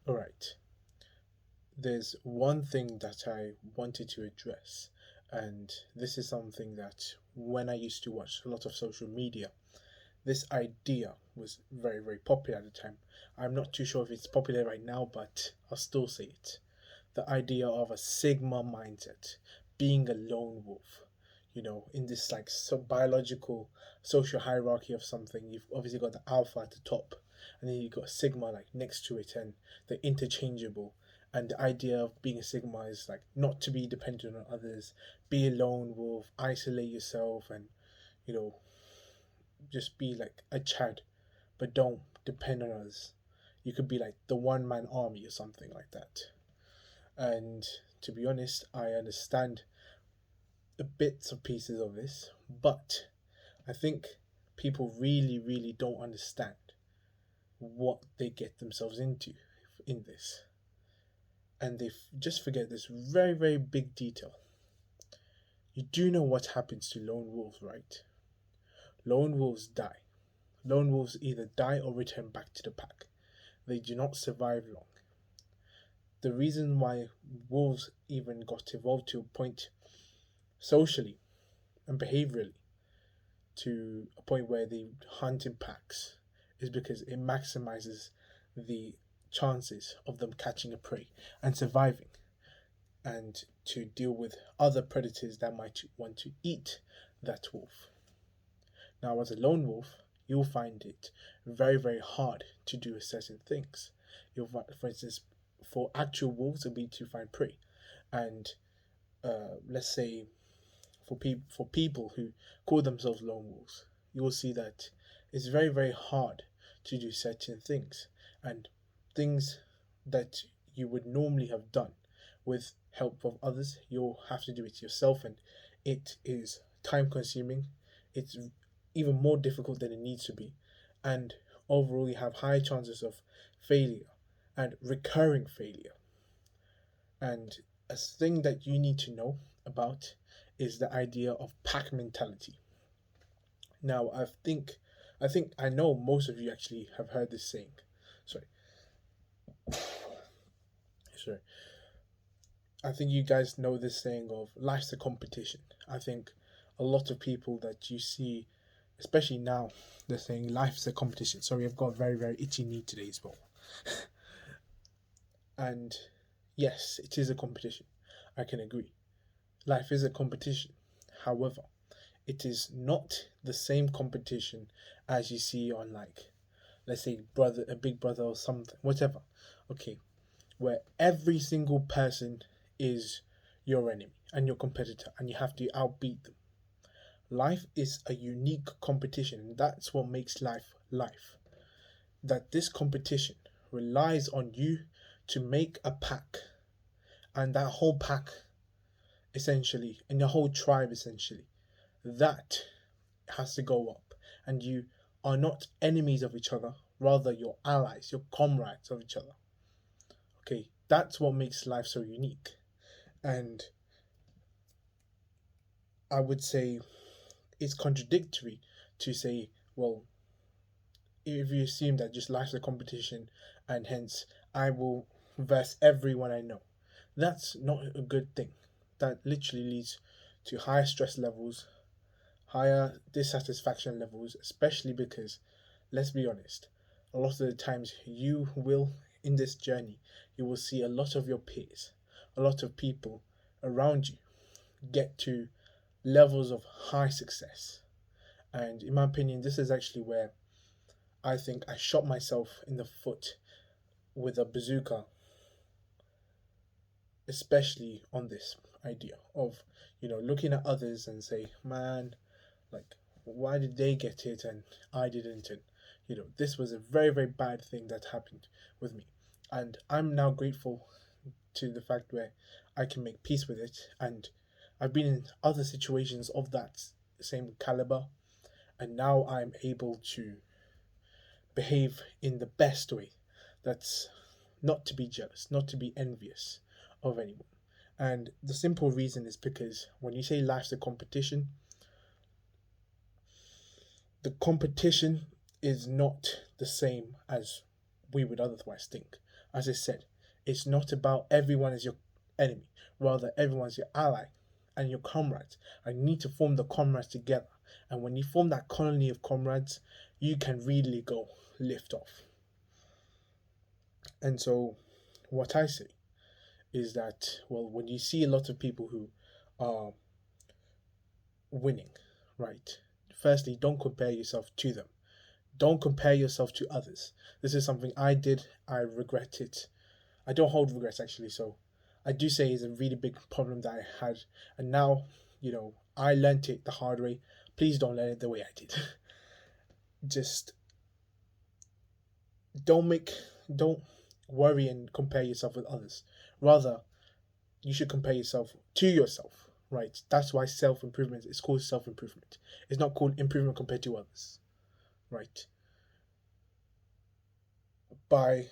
All right. There's one thing that I wanted to address, and this is something that when I used to watch a lot of social media, this idea was very, very popular at the time. I'm not too sure if it's popular right now, but I'll still say it. The idea of a Sigma mindset, being a lone wolf. In this like biological social hierarchy of something, you've obviously got the alpha at the top, and then you've got Sigma like next to it, and they're interchangeable. And the idea of being a Sigma is like not to be dependent on others, be a lone wolf, isolate yourself, and you know, just be like a Chad, but don't depend on others. You could be like the one man army or something like that. And to be honest, I understand the bits of pieces of this, but I think people really, really don't understand what they get themselves into in this. And they just forget this very, very big detail. You do know what happens to lone wolves, right? Lone wolves die. Lone wolves either die or return back to the pack. They do not survive long. The reason why wolves even got evolved to a point socially and behaviorally to a point where they hunt in packs is because it maximizes the chances of them catching a prey and surviving, and to deal with other predators that might want to eat that wolf. Now, as a lone wolf, you'll find it very, very hard to do certain things. You'll find, for instance, for actual wolves, it'll be to find prey, and let's say for people who call themselves lone wolves, you will see that it's very, very hard to do certain things, and things that you would normally have done with help of others, you'll have to do it yourself, and it is time consuming. It's even more difficult than it needs to be, and overall, you have high chances of failure and recurring failure. And a thing that you need to know about is the idea of pack mentality. Now, I think I know most of you actually have heard this saying. Sorry, sorry. I think you guys know this saying of life's a competition. I think a lot of people that you see, especially now, they're saying life's a competition. Sorry, I've got a very, very itchy knee today as well. And yes, it is a competition. I can agree. Life is a competition. However, it is not the same competition as you see on, like, let's say brother, a big brother or something, whatever. Okay, where every single person is your enemy and your competitor, and you have to outbeat them. Life is a unique competition, and that's what makes life life. That this competition relies on you to make a pack, and that whole pack essentially, and the whole tribe essentially, that has to go up, and you are not enemies of each other, rather you're allies, you're comrades of each other. Okay, that's what makes life so unique. And I would say it's contradictory to say, well, if you assume that just life's a competition and hence I will verse everyone I know, that's not a good thing. That literally leads to higher stress levels, higher dissatisfaction levels, especially because, let's be honest, a lot of the times you will, in this journey, you will see a lot of your peers, a lot of people around you get to levels of high success. And in my opinion, this is actually where I think I shot myself in the foot with a bazooka, especially on this idea of, looking at others and say, man, like, why did they get it and I didn't? And, this was a very, very bad thing that happened with me. And I'm now grateful to the fact where I can make peace with it. And I've been in other situations of that same caliber, and now I'm able to behave in the best way. That's not to be jealous, not to be envious of anyone. And the simple reason is because when you say life's a competition, the competition is not the same as we would otherwise think. As I said, it's not about everyone is your enemy, rather, everyone's your ally and your comrades. And you need to form the comrades together. And when you form that colony of comrades, you can really go lift off. And so, what I say is that, well, when you see a lot of people who are winning, right? Firstly, don't compare yourself to them. Don't compare yourself to others. This is something I did. I regret it. I don't hold regrets actually. So I do say it's a really big problem that I had. And now, I learned it the hard way. Please don't learn it the way I did. Just don't worry and compare yourself with others. Rather, you should compare yourself to yourself, right? That's why self-improvement is called self-improvement. It's not called improvement compared to others, right? By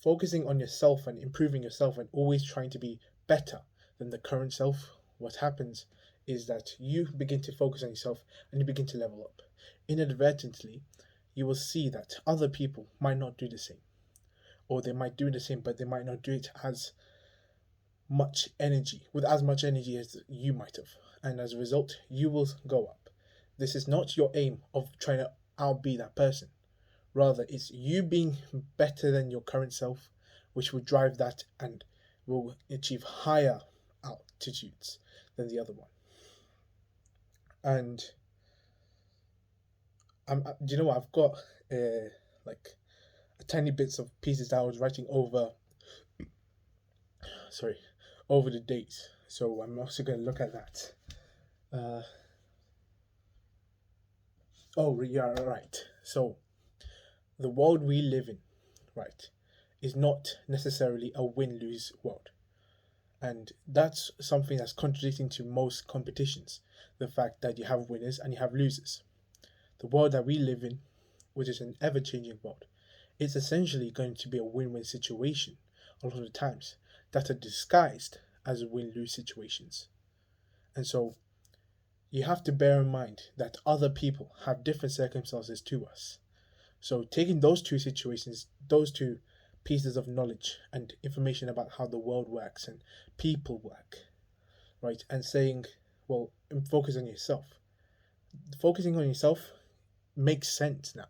focusing on yourself and improving yourself and always trying to be better than the current self, what happens is that you begin to focus on yourself and you begin to level up. Inadvertently, you will see that other people might not do the same, or they might do the same, but they might not do it as much energy, with as much energy as you might have. And as a result, you will go up. This is not your aim of trying to outbe that person. Rather, it's you being better than your current self, which will drive that and will achieve higher altitudes than the other one. And do you know what? I've got like a tiny bits of pieces that I was writing over the days. So I'm also going to look at that. Oh, yeah, right. So the world we live in, right, is not necessarily a win-lose world. And that's something that's contradicting to most competitions. The fact that you have winners and you have losers. The world that we live in, which is an ever-changing world, it's essentially going to be a win-win situation a lot of the times that are disguised as win-lose situations. And so you have to bear in mind that other people have different circumstances to us. So taking those two situations, those two pieces of knowledge and information about how the world works and people work, right, and saying, well, focus on yourself. Focusing on yourself makes sense now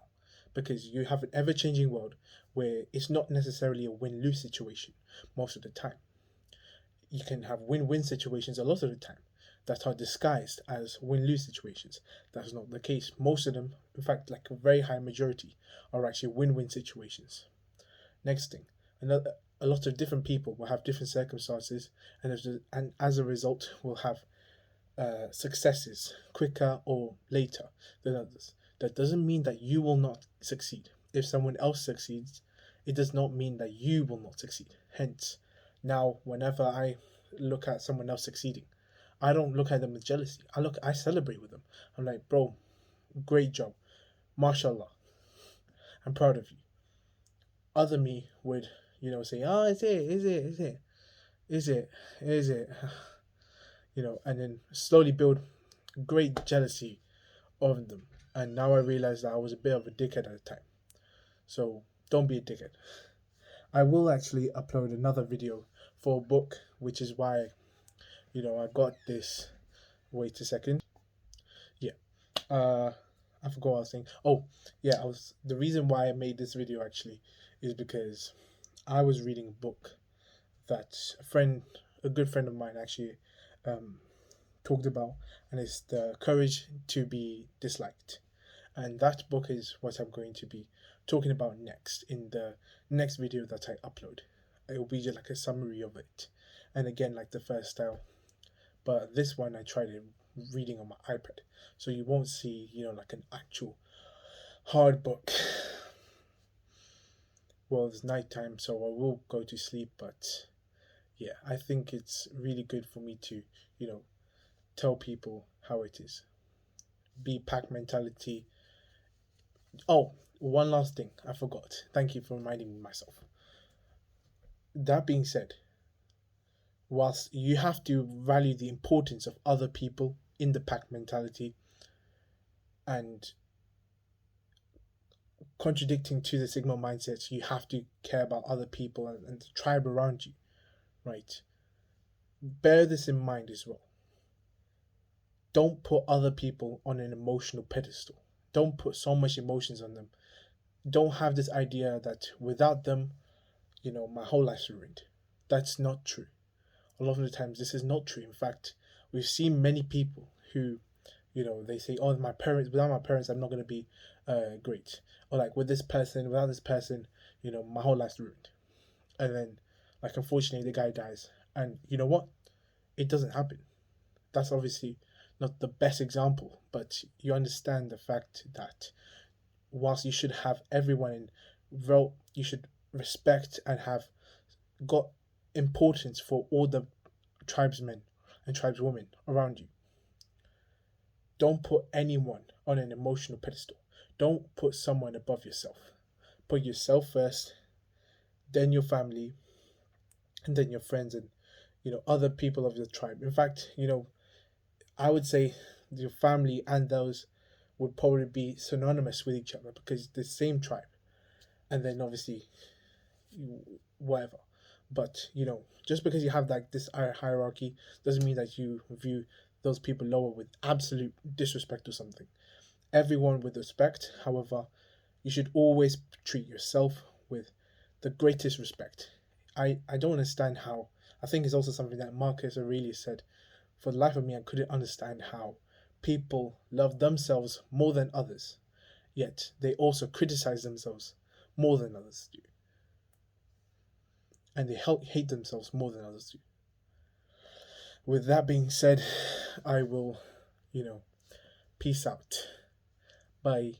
because you have an ever-changing world where it's not necessarily a win-lose situation most of the time. You can have win-win situations a lot of the time that are disguised as win-lose situations. That's not the case. Most of them, in fact, like a very high majority, are actually win-win situations. Next thing, a lot of different people will have different circumstances, and as a result, will have successes quicker or later than others. That doesn't mean that you will not succeed. If someone else succeeds, it does not mean that you will not succeed. Hence, now whenever I look at someone else succeeding, I don't look at them with jealousy. I celebrate with them. I'm like, bro, great job, mashallah, I'm proud of you. Other me would, say, oh, is it, and then slowly build great jealousy of them. And now I realize that I was a bit of a dickhead at the time. So don't be a dickhead. I will actually upload another video for a book, which is why, I got this. Wait a second. Yeah. I forgot what I was saying. Oh, yeah, the reason why I made this video actually is because I was reading a book that a good friend of mine actually talked about, and it's The Courage to Be Disliked. And that book is what I'm going to be talking about next in the next video that I upload. It will be just like a summary of it. And again, like the first style. But this one I tried it reading on my iPad. So you won't see, like an actual hard book. Well, it's nighttime, so I will go to sleep, but yeah, I think it's really good for me to, tell people how it is. Be pack mentality. Oh, one last thing I forgot. Thank you for reminding me myself. That being said, whilst you have to value the importance of other people in the pack mentality and contradicting to the Sigma mindset. You have to care about other people and the tribe around you, right? Bear this in mind as well. Don't put other people on an emotional pedestal. Don't put so much emotions on them. Don't have this idea that without them, my whole life's ruined. That's not true. A lot of the times, this is not true. In fact, we've seen many people who, they say, "Oh, my parents. Without my parents, I'm not going to be great." Or like with this person, without this person, my whole life's ruined. And then, like, unfortunately, the guy dies. And you know what? It doesn't happen. That's obviously not the best example, but you understand the fact that whilst you should have everyone in you should respect and have got importance for all the tribesmen and tribeswomen around you. Don't put anyone on an emotional pedestal. Don't put someone above yourself. Put yourself first, then your family, and then your friends and other people of your tribe. In fact, I would say your family and those would probably be synonymous with each other because it's the same tribe. And then obviously whatever. But just because you have like this hierarchy doesn't mean that you view those people lower with absolute disrespect or something. Everyone with respect, however, you should always treat yourself with the greatest respect. I don't understand how. I think it's also something that Marcus Aurelius said. For the life of me, I couldn't understand how people love themselves more than others, yet they also criticize themselves more than others do. And they hate themselves more than others do. With that being said, I will, peace out. Bye.